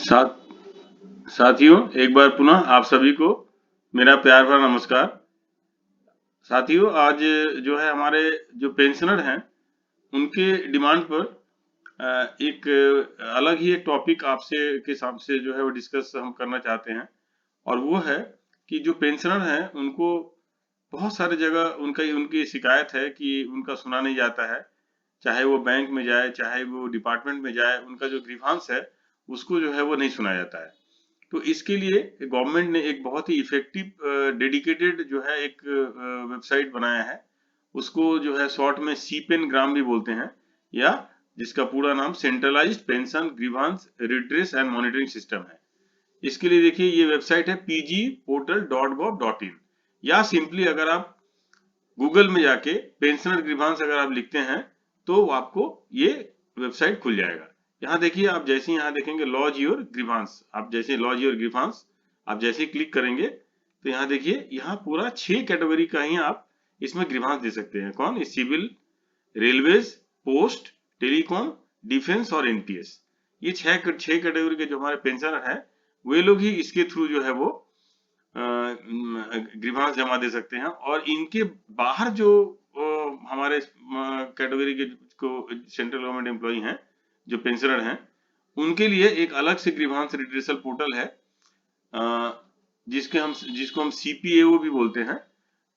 साथ साथियों, एक बार पुनः आप सभी को मेरा प्यार भरा नमस्कार। साथियों, आज जो है हमारे जो पेंशनर हैं उनके डिमांड पर एक अलग ही एक टॉपिक आपसे के साथ से जो है वो डिस्कस हम करना चाहते हैं। और वो है कि जो पेंशनर हैं उनको बहुत सारे जगह उनकी शिकायत है कि उनका सुना नहीं जाता है। चाहे वो बैंक में जाए, चाहे वो डिपार्टमेंट में जाए, उनका जो ग्रीवांस है उसको जो है वो नहीं सुना जाता है। तो इसके लिए गवर्नमेंट ने एक बहुत ही इफेक्टिव डेडिकेटेड जो है एक वेबसाइट बनाया है। उसको जो है शॉर्ट में सीपेन ग्राम भी बोलते हैं, या जिसका पूरा नाम centralised pension grievance redress and monitoring system है। इसके लिए देखिए ये वेबसाइट है pgportal.gov.in, या सिंपली अगर आप गूगल में जाके पेंशनर ग्रीवांस अगर आप लिखते हैं तो आपको ये वेबसाइट खुल जाएगा। यहाँ देखिए, आप जैसे यहाँ देखेंगे लॉज योर ग्रीवांस, आप जैसे लॉज योर ग्रीवांस आप जैसे क्लिक करेंगे तो यहाँ देखिए, यहाँ पूरा 6 कैटेगरी का ही आप इसमें ग्रीवांस दे सकते हैं। कौन? Civil, railways, post, telecom, defence और एनपीएस। ये छह कैटेगरी के जो हमारे पेंशनर हैं वे लोग ही इसके थ्रू जो है वो ग्रीवांस जमा दे सकते हैं। और इनके बाहर जो हमारे कैटेगरी के को सेंट्रल गवर्नमेंट एम्प्लॉई हैं, जो पेंशनर हैं, उनके लिए एक अलग से ग्रीवांस रिड्रेसल पोर्टल है, जिसको हम सीपीएओ भी बोलते हैं।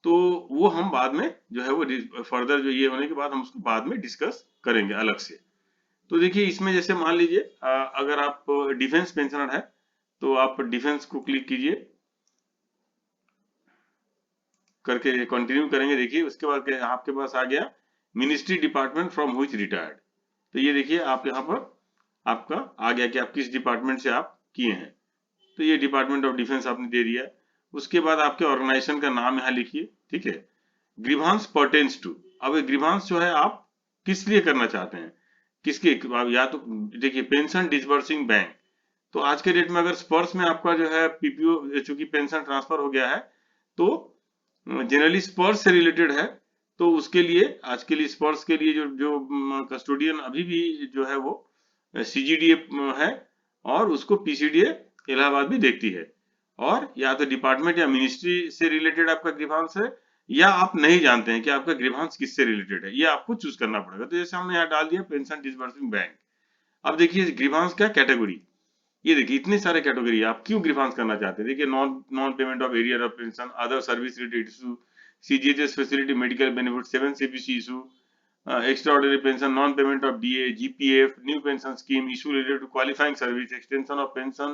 तो वो हम बाद में जो है वो फर्दर जो ये होने के बाद हम उसको बाद में डिस्कस करेंगे अलग से। तो देखिए, इसमें जैसे मान लीजिए अगर आप डिफेंस पेंशनर है तो आप डिफेंस को क्लिक कीजिए, करके कंटिन्यू करेंगे। देखिए उसके बाद आपके पास आ गया ministry department from which retired. तो ये देखिए आप यहाँ पर आपका आ गया कि आप किस डिपार्टमेंट से आप किए हैं। तो ये डिपार्टमेंट ऑफ डिफेंस आपने दे दिया। उसके बाद आपके ऑर्गेनाइजेशन का नाम यहाँ लिखिए, ठीक है। ग्रीवांस पर्टेन्स टू, अब ग्रीवांस जो है आप किस लिए करना चाहते हैं, किसके, या तो देखिए पेंशन डिसबर्सिंग बैंक। तो आज के डेट में अगर स्पर्श में आपका जो है पीपीओ चूंकि पेंशन ट्रांसफर हो गया है तो जनरली स्पर्श से रिलेटेड है। तो उसके लिए आज के लिए स्पर्श के लिए जो जो कस्टोडियन अभी भी जो है वो सीजीडीए है, और उसको पीसीडीए इलाहाबाद भी देखती है। और या तो डिपार्टमेंट या मिनिस्ट्री से रिलेटेड आपका ग्रीवांस है, या आप नहीं जानते हैं कि आपका ग्रीवांस किससे रिलेटेड है, ये आपको चूज करना पड़ेगा। तो जैसे हमने यहाँ डाल दिया पेंशन डिसबर्सिंग बैंक। अब देखिए ग्रीवांस का कैटेगरी, ये देखिए इतने सारे कैटेगरी, आप क्यों ग्रीवांस करना चाहते हैं। देखिए non payment of arrear of pension, other service related issue, CGHS facility, medical benefit, 7 CPC issue, extraordinary pension, non-payment of DA, GPF, new pension scheme, issue related to qualifying service, extension of pension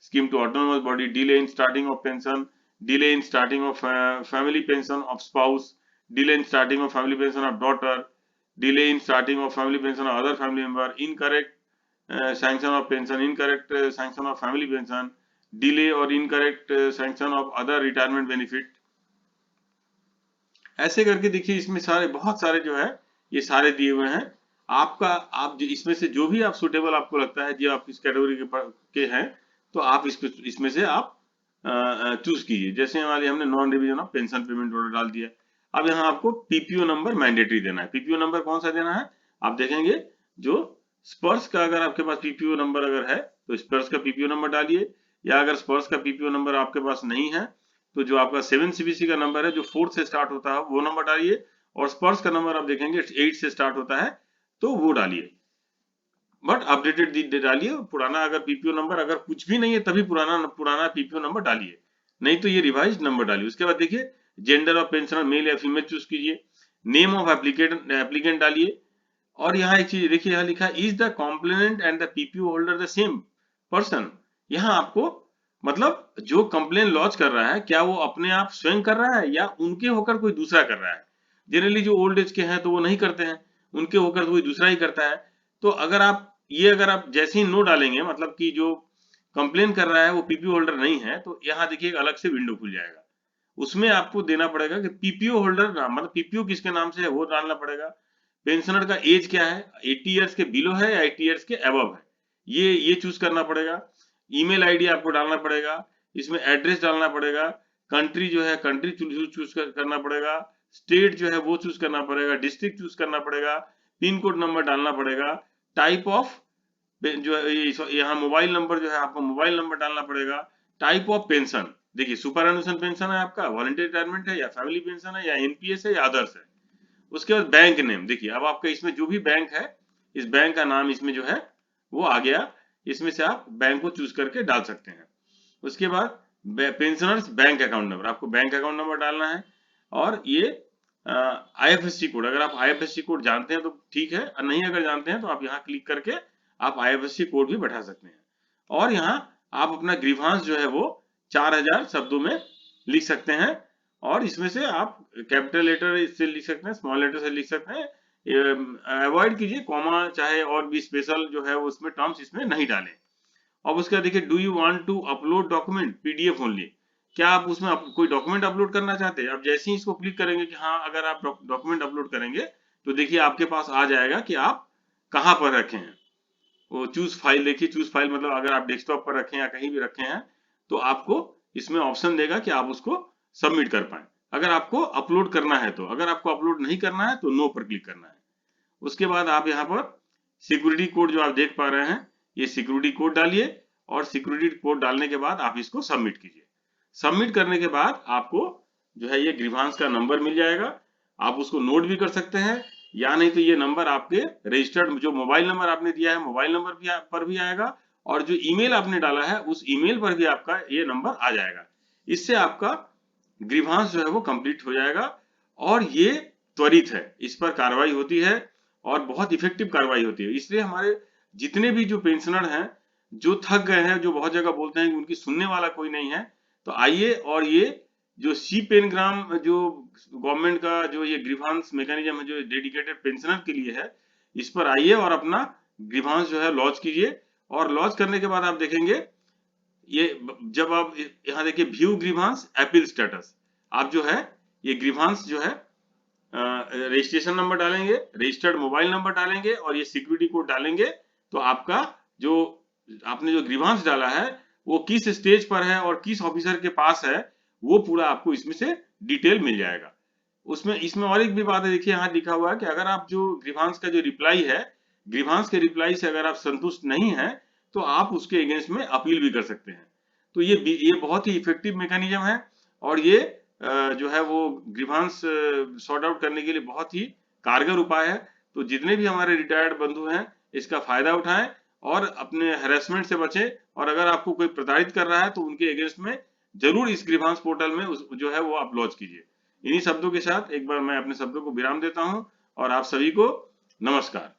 scheme to autonomous body, delay in starting of pension, delay in starting of family pension of spouse, delay in starting of family pension of daughter, delay in starting of family pension of other family member, incorrect sanction of pension, incorrect sanction of family pension, delay or incorrect sanction of other retirement benefit। ऐसे करके देखिए इसमें सारे बहुत सारे जो है ये सारे दिए हुए हैं। आपका आप इसमें से जो भी आप सुटेबल आपको लगता है, जो आप इस कैटेगरी के हैं, तो आप इसमें से आप चूज कीजिए। जैसे हमारे हमने non revision of pension payment order डाल दिया। अब यहाँ आपको पीपीओ नंबर मैंडेटरी देना है। पीपीओ नंबर कौन सा देना है, आप देखेंगे जो स्पर्श का, अगर आपके पास पीपीओ नंबर अगर है तो स्पर्श का पीपीओ नंबर डालिए, या अगर स्पर्श का पीपीओ नंबर आपके पास नहीं है तो जो आपका 7 सीबीसी का नंबर है जो 4 से स्टार्ट होता है वो नंबर डालिए, और स्पर्श का नंबर आप देखेंगे 8 से स्टार्ट होता है तो वो डालिए। बट अपडेटेड डालिए, पुराना अगर पीपीओ नंबर अगर कुछ भी नहीं है तभी पुराना पीपीओ नंबर डालिए, नहीं तो ये रिवाइज नंबर डालिए। उसके बाद देखिए जेंडर ऑफ पेंशनर मेल या फीमेल चूज कीजिए, नेम ऑफ एप्लीकेंट डालिए, और यहाँ एक चीज देखिए, यहाँ लिखा है is the कॉम्प्लेनेंट and the PPO holder the same person. यहाँ आपको मतलब जो कंप्लेन लॉन्च कर रहा है क्या वो अपने आप स्वयं कर रहा है या उनके होकर कोई दूसरा कर रहा है। जनरली जो ओल्ड एज के हैं तो वो नहीं करते हैं, उनके होकर तो कोई दूसरा ही करता है। तो अगर आप जैसे ही नो डालेंगे मतलब कि जो कंप्लेन कर रहा है वो पीपीओ होल्डर नहीं है, तो यहाँ देखिए एक अलग से विंडो खुल जाएगा। उसमें आपको देना पड़ेगा कि पीपीओ होल्डर नाम, मतलब पीपीओ किसके नाम से है वो डालना पड़ेगा। पेंशनर का एज क्या है, 80 इयर्स के बिलो है या 80 इयर्स के अबव है, ये चूज करना पड़ेगा। ईमेल आईडी आपको डालना पड़ेगा, इसमें एड्रेस डालना पड़ेगा, कंट्री जो है कंट्री चूज करना पड़ेगा, स्टेट जो है वो चूज करना पड़ेगा, डिस्ट्रिक्ट चूज करना पड़ेगा, पिन कोड नंबर डालना पड़ेगा, टाइप ऑफ जो है यहाँ मोबाइल नंबर जो है आपको मोबाइल नंबर डालना पड़ेगा। टाइप ऑफ पेंशन, देखिए सुपर एनुएशन पेंशन है आपका, वॉलंटरी रिटायरमेंट है, या फैमिली पेंशन है, या एनपीएस है, या अदर्स है। उसके बाद बैंक नेम, देखिए अब आपका इसमें जो भी बैंक है इस बैंक का नाम इसमें जो है वो आ गया, इसमें से आप बैंक को चूज करके डाल सकते हैं। उसके बाद पेंशनर्स बैंक अकाउंट नंबर, आपको बैंक अकाउंट नंबर डालना है। और ये आईएफएससी कोड, अगर आप आईएफएससी कोड जानते हैं तो ठीक है, और नहीं अगर जानते हैं तो आप यहाँ क्लिक करके आप आईएफएससी कोड भी बैठा सकते हैं। और यहाँ आप अपना ग्रीवांस जो है वो 4000 शब्दों में लिख सकते हैं, और इसमें से आप कैपिटल लेटर से लिख सकते हैं, स्मॉल लेटर से लिख सकते हैं। अवॉइड कीजिए कॉमा चाहे और भी स्पेशल जो है वो उसमें टर्म्स इसमें नहीं डालें। अब उसके बाद देखिए, do you want to upload document PDF only, क्या आप उसमें कोई डॉक्यूमेंट अपलोड करना चाहते हैं? अब जैसे ही इसको क्लिक करेंगे कि हाँ अगर आप डॉक्यूमेंट अपलोड करेंगे तो देखिए आपके पास आ जाएगा कि आप कहाँ पर रखे हैं। वो चूज फाइल, देखिए चूज फाइल मतलब अगर आप डेस्कटॉप पर रखें या कहीं भी रखे हैं तो आपको इसमें ऑप्शन देगा कि आप उसको सबमिट कर पाए, अगर आपको अपलोड करना है तो। अगर आपको अपलोड नहीं करना है तो नो पर क्लिक करना है। उसके बाद आप यहाँ पर सिक्योरिटी कोड जो आप देख पा रहे हैं, ये सिक्योरिटी कोड डालिए, और सिक्योरिटी कोड डालने के बाद आप इसको सबमिट कीजिए। सबमिट करने के बाद आपको जो है ये ग्रीवांस का नंबर मिल जाएगा, आप उसको नोट भी कर सकते हैं, या नहीं तो ये नंबर आपके रजिस्टर्ड जो मोबाइल नंबर आपने दिया है मोबाइल नंबर भी पर भी आएगा, और जो ईमेल आपने डाला है उस ईमेल पर भी आपका ये नंबर आ जाएगा। इससे आपका ग्रीवांस जो है वो कंप्लीट हो जाएगा, और ये त्वरित है, इस पर कार्रवाई होती है और बहुत इफेक्टिव कार्रवाई होती है। इसलिए हमारे जितने भी जो पेंशनर हैं जो थक गए हैं, जो बहुत जगह बोलते हैं कि उनकी सुनने वाला कोई नहीं है, तो आइए और ये जो सी पेनग्राम जो गवर्नमेंट का जो ये ग्रीवांस मैकेनिज्म है जो डेडिकेटेड पेंशनर के लिए है, इस पर आइए और अपना ग्रीवांस जो है लॉन्च कीजिए। और लॉन्च करने के बाद आप देखेंगे ये जब आप यहाँ देखिए व्यू ग्रीवांस अपील स्टेटस, आप जो है ये ग्रीवांस जो है रजिस्ट्रेशन नंबर डालेंगे, रजिस्टर्ड मोबाइल नंबर डालेंगे और ये सिक्योरिटी कोड डालेंगे, तो आपका जो आपने जो ग्रीवांस डाला है वो किस स्टेज पर है और किस ऑफिसर के पास है वो पूरा आपको इसमें से डिटेल मिल जाएगा। उसमें इसमें और एक भी बात है, देखिए यहाँ लिखा हुआ है कि अगर आप जो ग्रीवांस का जो रिप्लाई है, ग्रीवांस के रिप्लाई से अगर आप संतुष्ट नहीं है तो आप उसके अगेंस्ट में अपील भी कर सकते हैं। तो ये बहुत ही इफेक्टिव मैकेनिज्म है, और ये जो है वो ग्रीवांस सॉर्ट आउट करने के लिए बहुत ही कारगर उपाय है। तो जितने भी हमारे रिटायर्ड बंधु हैं इसका फायदा उठाएं और अपने हैरेसमेंट से बचें, और अगर आपको कोई प्रताड़ित कर रहा है तो उनके अगेंस्ट में जरूर इस ग्रीवांस पोर्टल में जो है वो आप लॉन्च कीजिए। इन्हीं शब्दों के साथ एक बार मैं अपने शब्दों को विराम देता हूं, और आप सभी को नमस्कार।